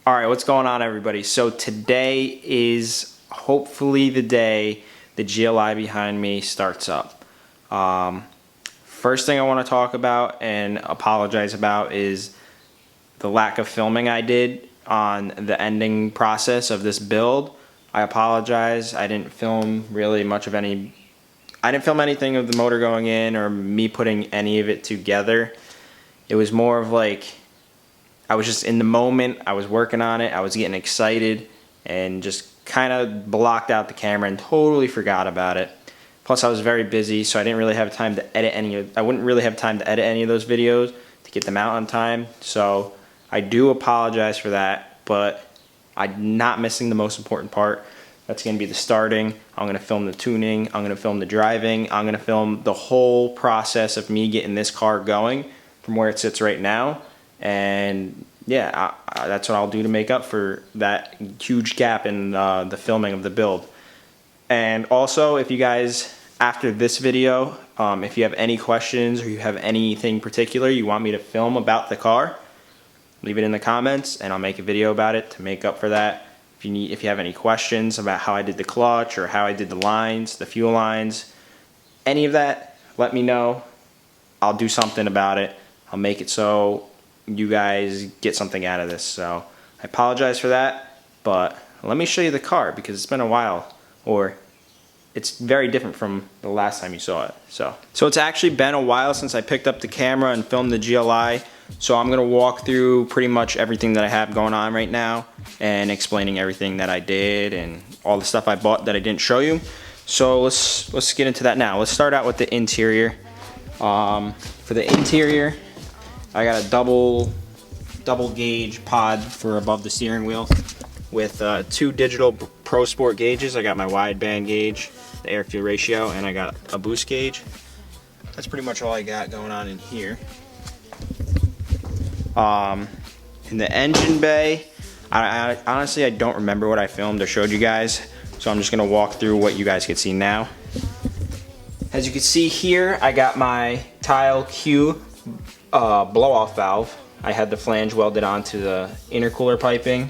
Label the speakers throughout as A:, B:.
A: Alright, what's going on, everybody? So today is hopefully the day the GLI behind me starts up. First thing I want to talk about and apologize about is the lack of filming I did on the ending process of this build. I apologize. I didn't film really much of any. I didn't film anything of the motor going in or me putting any of it together. It was more of like I was just in the moment, I was working on it, I was getting excited, and just kind of blocked out the camera and totally forgot about it. Plus I was very busy, so I didn't really have time to edit I wouldn't really have time to edit any of those videos to get them out on time. So I do apologize for that, but I'm not missing the most important part. That's going to be the starting. I'm going to film the tuning, I'm going to film the driving, I'm going to film the whole process of me getting this car going from where it sits right now. And yeah, that's what I'll do to make up for that huge gap in the filming of the build. And also, if you guys, after this video, if you have any questions or you have anything particular you want me to film about the car, leave it in the comments and I'll make a video about it to make up for that. If you have any questions about how I did the clutch or how I did the lines, the fuel lines, any of that, let me know. I'll do something about it. I'll make it so you guys get something out of this. So I apologize for that, but let me show you the car because it's been a while, or it's very different from the last time you saw it. So it's actually been a while since I picked up the camera and filmed the GLI. So I'm gonna walk through pretty much everything that I have going on right now and explaining everything that I did and all the stuff I bought that I didn't show you. So let's get into that now. Let's start out with the interior. For the interior, I got a double gauge pod for above the steering wheel with two digital Pro Sport gauges. I got my wideband gauge, the air fuel ratio, and I got a boost gauge. That's pretty much all I got going on in here. In the engine bay, I honestly I don't remember what I filmed or showed you guys, so I'm just gonna walk through what you guys can see now. As you can see here, I got my Tile Q blow-off valve. I had the flange welded onto the intercooler piping.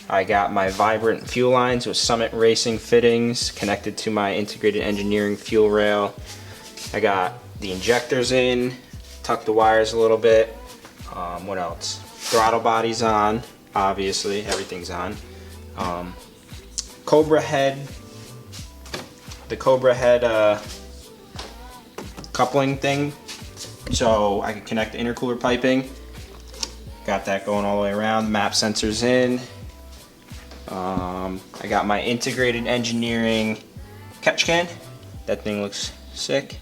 A: I got my Vibrant fuel lines with Summit Racing fittings connected to my integrated engineering fuel rail. I got the injectors in, tucked the wires a little bit. What else? Throttle body's on, obviously, everything's on. Cobra head, the Cobra head coupling thing, so I can connect the intercooler piping. Got that going all the way around. Map sensors in. I got my integrated engineering catch can. That thing looks sick.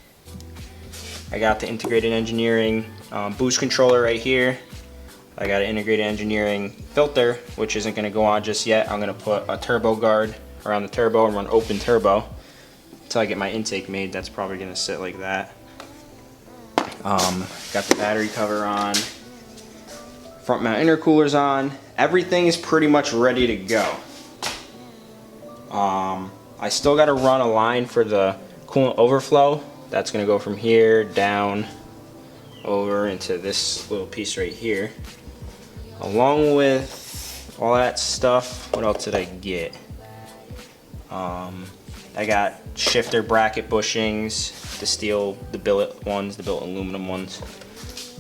A: I got the integrated engineering boost controller right here. I got an integrated engineering filter, which isn't going to go on just yet. I'm going to put a turbo guard around the turbo and run open turbo until I get my intake made. That's probably going to sit like that. Got the battery cover on. Front mount intercooler's on. Everything is pretty much ready to go. I still got to run a line for the coolant overflow. That's going to go from here down over into this little piece right here. Along with all that stuff, what else did I get? I got shifter bracket bushings, the steel, the billet ones, the billet aluminum ones.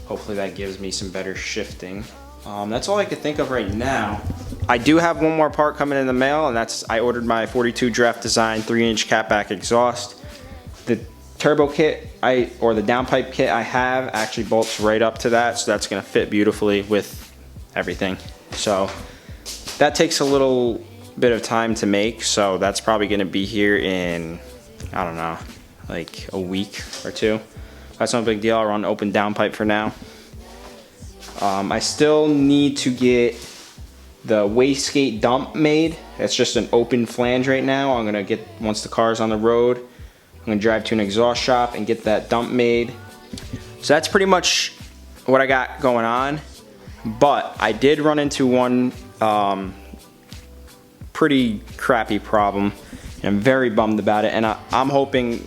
A: Hopefully that gives me some better shifting. That's all I could think of right now. I do have one more part coming in the mail, and that's I ordered my 42 Draft Design 3-inch catback exhaust. The turbo kit or the downpipe kit I have actually bolts right up to that, so that's going to fit beautifully with everything. So that takes a little bit of time to make, so that's probably going to be here in, I don't know, like a week or two. That's no big deal. I'll run open downpipe for now. I still need to get the wastegate dump made. It's just an open flange right now. I'm gonna get, once the car's on the road, I'm gonna drive to an exhaust shop and get that dump made. So that's pretty much what I got going on. But I did run into one pretty crappy problem. And I'm very bummed about it, and I'm hoping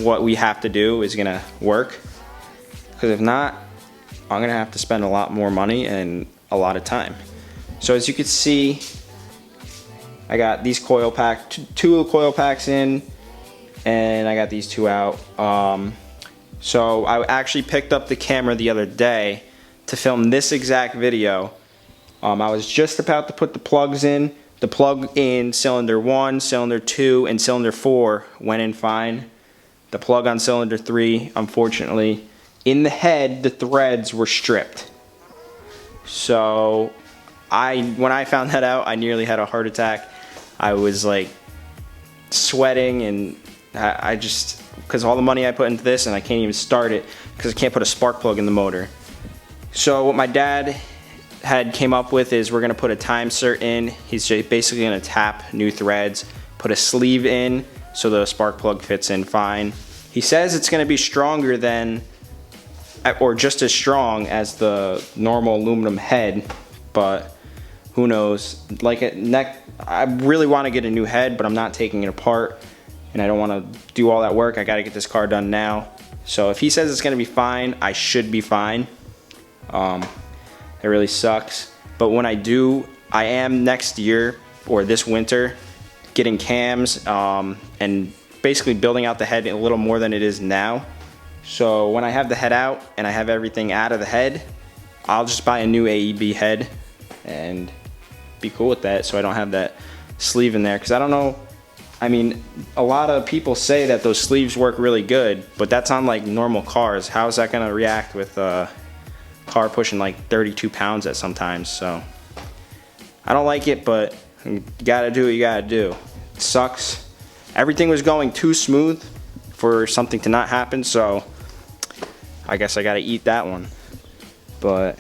A: what we have to do is gonna work. Because if not, I'm gonna have to spend a lot more money and a lot of time. So as you can see, I got these coil pack, two coil packs in, and I got these two out. So I actually picked up the camera the other day to film this exact video. I was just about to put the plugs in. The plug in cylinder 1, cylinder 2, and cylinder 4 went in fine. The plug on cylinder 3, unfortunately, in the head, the threads were stripped. So when I found that out, I nearly had a heart attack. I was like sweating, and I just, because all the money I put into this, and I can't even start it because I can't put a spark plug in the motor. So what my dad came up with is we're gonna put a time cert in. He's basically gonna tap new threads, put a sleeve in so the spark plug fits in fine. He says it's gonna be stronger than, or just as strong as the normal aluminum head, but who knows. Like I really want to get a new head, but I'm not taking it apart, and I don't want to do all that work. I got to get this car done now. So if he says it's gonna be fine, I should be fine. It really sucks, but when I do, I am next year or this winter getting cams and basically building out the head a little more than it is now. So when I have the head out and I have everything out of the head, I'll just buy a new AEB head and be cool with that, so I don't have that sleeve in there. Because I don't know, I mean, a lot of people say that those sleeves work really good, but that's on like normal cars. How is that gonna react with car pushing like 32 pounds at sometimes? So I don't like it, but you gotta do what you gotta do. It sucks. Everything was going too smooth for something to not happen, so I guess I gotta eat that one. But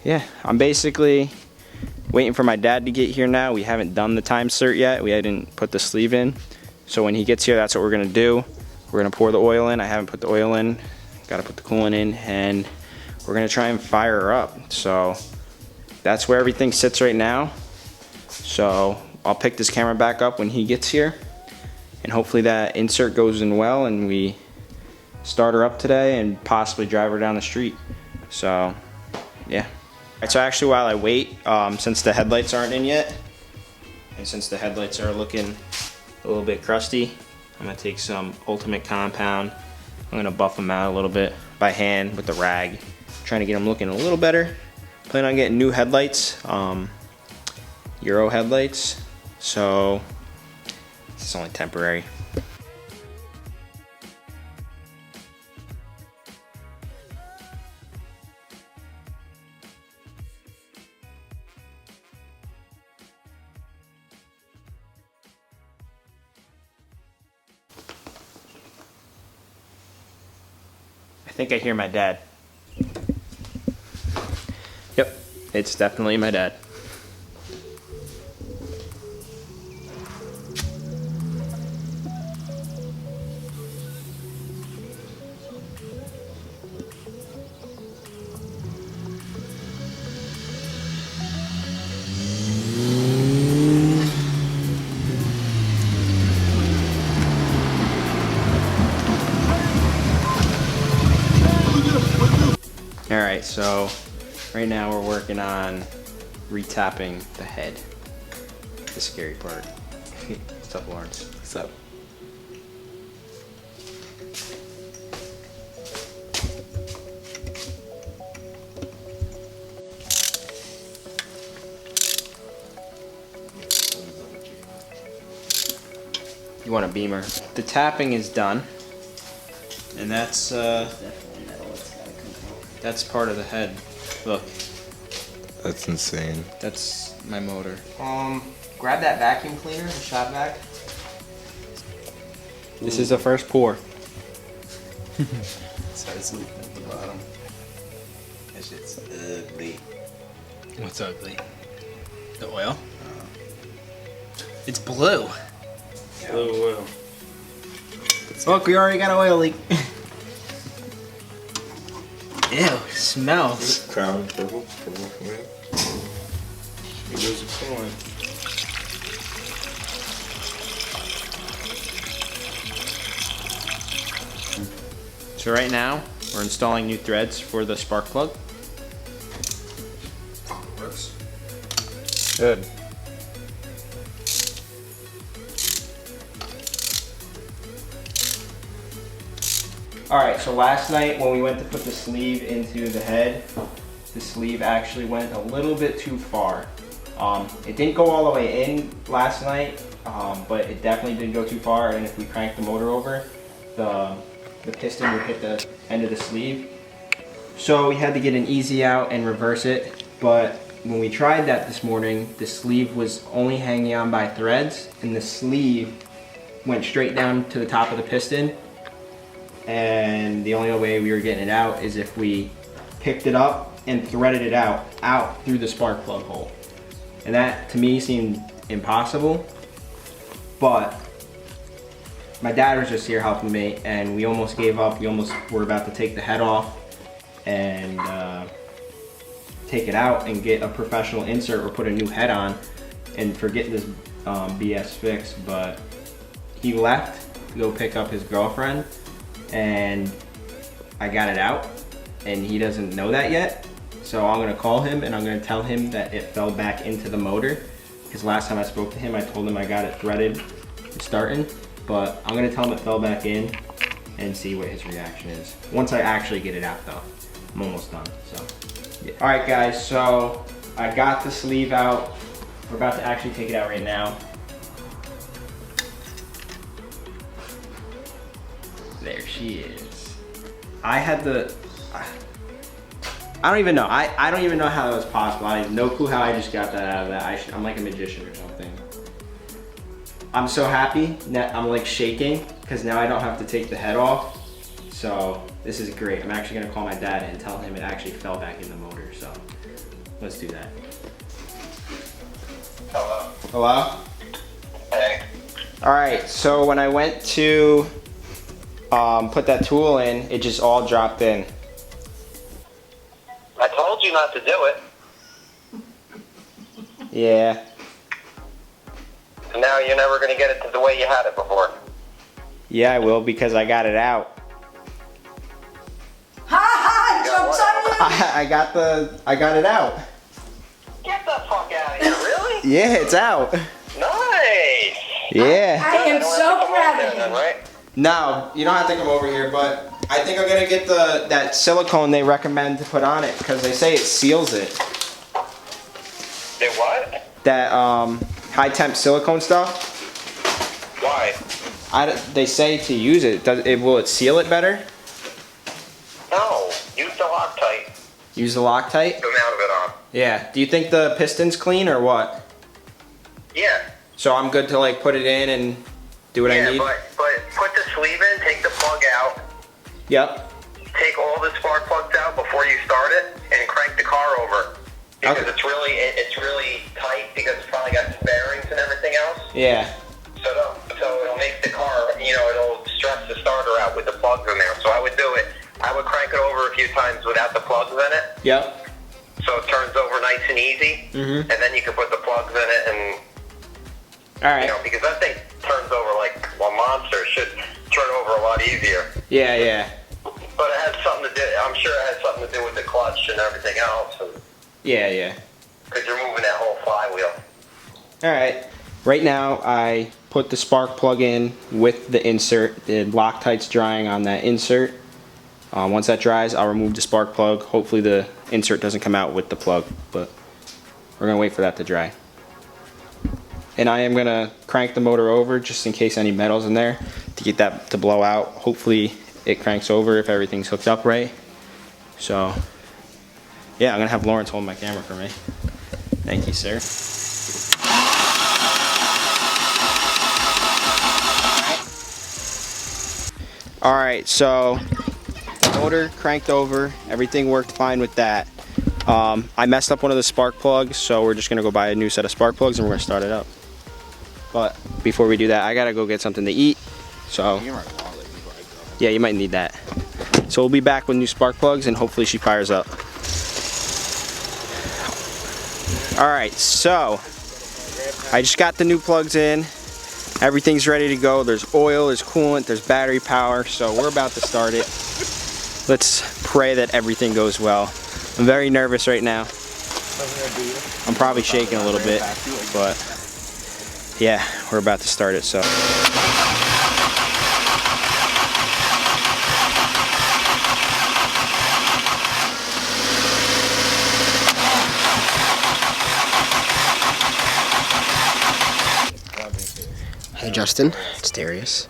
A: yeah, I'm basically waiting for my dad to get here now. We haven't done the time cert yet. We hadn't put the sleeve in. So when he gets here, that's what we're gonna do. We're gonna pour the oil in. I haven't put the oil in. Gotta put the coolant in, and we're gonna try and fire her up. So that's where everything sits right now. So I'll pick this camera back up when he gets here, and hopefully that insert goes in well and we start her up today and possibly drive her down the street. So yeah. Alright, so actually while I wait, since the headlights aren't in yet, and since the headlights are looking a little bit crusty, I'm gonna take some Ultimate Compound. I'm gonna buff them out a little bit by hand with the rag, trying to get them looking a little better. Plan on getting new headlights, Euro headlights, so it's only temporary. I think I hear my dad. Yep, it's definitely my dad. Alright, so right now we're working on retapping the head. The scary part. What's up, Lawrence?
B: What's up?
A: You want a Beamer. The tapping is done, and that's part of the head. Look,
B: That's insane.
A: that's my motor.
C: Grab that vacuum cleaner, the shop vac.
A: This is the first pour.
B: Starts leaking at the bottom. That shit's ugly.
C: What's ugly? The oil? It's blue.
B: Blue oil.
C: Look, we already got an oil leak. Ew, smells.
B: Crown purple. Yeah. It goes a coin.
A: So right now, we're installing new threads for the spark plug.
B: Works.
A: Good. Alright, so last night when we went to put the sleeve into the head, the sleeve actually went a little bit too far. It didn't go all the way in last night, but it definitely did go too far, and if we cranked the motor over, the piston would hit the end of the sleeve. So we had to get an easy out and reverse it, but when we tried that this morning, the sleeve was only hanging on by threads, and the sleeve went straight down to the top of the piston. And the only way we were getting it out is if we picked it up and threaded it out through the spark plug hole. And that to me seemed impossible, but my dad was just here helping me, and we almost gave up. We almost were about to take the head off and take it out and get a professional insert or put a new head on and forget this BS fix, but he left to go pick up his girlfriend, and I got it out, and he doesn't know that yet. So I'm gonna call him and I'm gonna tell him that it fell back into the motor, because last time I spoke to him, I told him I got it threaded and starting, but I'm gonna tell him it fell back in and see what his reaction is. Once I actually get it out though. I'm almost done, so. Yeah. All right guys, so I got the sleeve out. We're about to actually take it out right now. There she is. I had the, I don't even know. I don't even know how that was possible. I have no clue how I just got that out of that. I'm like a magician or something. I'm so happy that I'm like shaking because now I don't have to take the head off. So this is great. I'm actually gonna call my dad and tell him it actually fell back in the motor. So let's do that.
D: Hello.
A: Hello?
D: Hey.
A: All right, so when I went to put that tool in, it just all dropped in.
D: I told you not to do it.
A: Yeah.
D: And now you're never going to get it to the way you had it before.
A: Yeah, I will, because I got it out.
E: Ha ha! Jokes on you!
A: I got it out.
D: Get the fuck out of here, really?
A: Yeah, it's out.
D: Nice.
A: Yeah.
E: I am so proud of
D: Then,
E: you.
D: right?
A: No, you don't have to come over here, but I think I'm gonna get that silicone they recommend to put on it, because they say it seals it.
D: Did what?
A: That high temp silicone stuff.
D: Why?
A: They say to use it. Will it seal it better?
D: No. Use the Loctite.
A: Use the Loctite?
D: The amount of it on.
A: Yeah. Do you think the piston's clean or what?
D: Yeah.
A: So I'm good to like put it in and do what I need?
D: but put the sleeve in, take the plug out,
A: Yep.
D: take all the spark plugs out before you start it, and crank the car over. Because
A: Okay.
D: it's really tight because it's probably got some bearings and everything else.
A: Yeah.
D: So it'll make the car, it'll stress the starter out with the plugs in there. So I would do it. I would crank it over a few times without the plugs in it.
A: Yep.
D: So it turns over nice and easy.
A: Mm-hmm.
D: And then you can put the plugs in it and,
A: All right.
D: because that thing turns over like a monster. It should turn over a lot easier.
A: Yeah, yeah.
D: But it has something to do, I'm sure it has something to do with the clutch and everything else.
A: Yeah, yeah.
D: Because you're moving that whole flywheel.
A: All right. Right now, I put the spark plug in with the insert. The Loctite's drying on that insert. Once that dries, I'll remove the spark plug. Hopefully the insert doesn't come out with the plug, but we're gonna wait for that to dry. And I am gonna crank the motor over just in case any metal's in there to get that to blow out. Hopefully it cranks over if everything's hooked up right. So yeah, I'm gonna have Lawrence hold my camera for me. Thank you, sir. All right, so motor cranked over, everything worked fine with that. I messed up one of the spark plugs, so we're just gonna go buy a new set of spark plugs and we're gonna start it up. But before we do that, I gotta go get something to eat. So yeah, you might need that. So we'll be back with new spark plugs and hopefully she fires up. All right, so I just got the new plugs in. Everything's ready to go. There's oil, there's coolant, there's battery power, so we're about to start it. Let's pray that everything goes well. I'm very nervous right now. I'm probably shaking a little bit, but yeah, we're about to start it, so.
F: Hey Justin, it's Darius.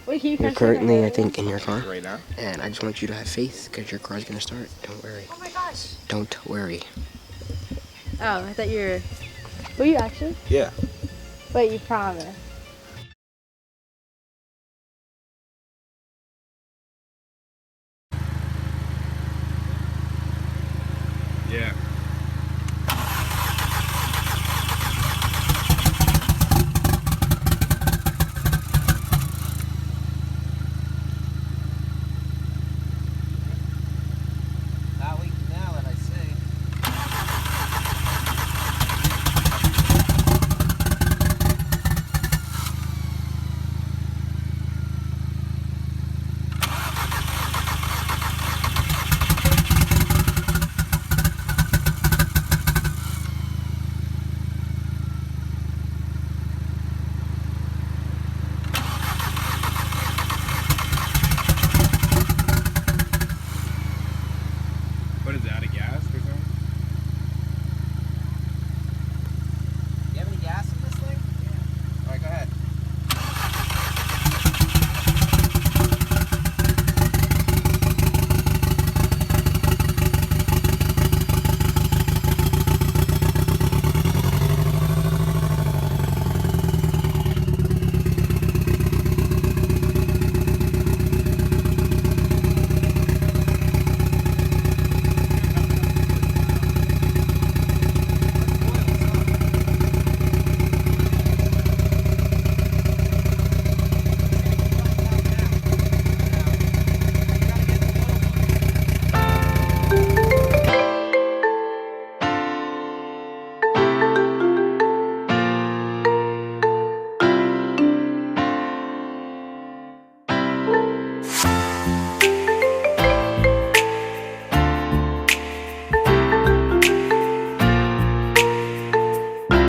G: Wait, can you
F: You're
G: catch
F: currently,
G: that?
F: I think, in your car.
B: Right now?
F: And I just want you to have faith because your car's gonna start. Don't worry.
G: Oh my gosh.
F: Don't worry.
G: Oh, I thought you were. Were you actually?
B: Yeah.
G: Wait, you promised.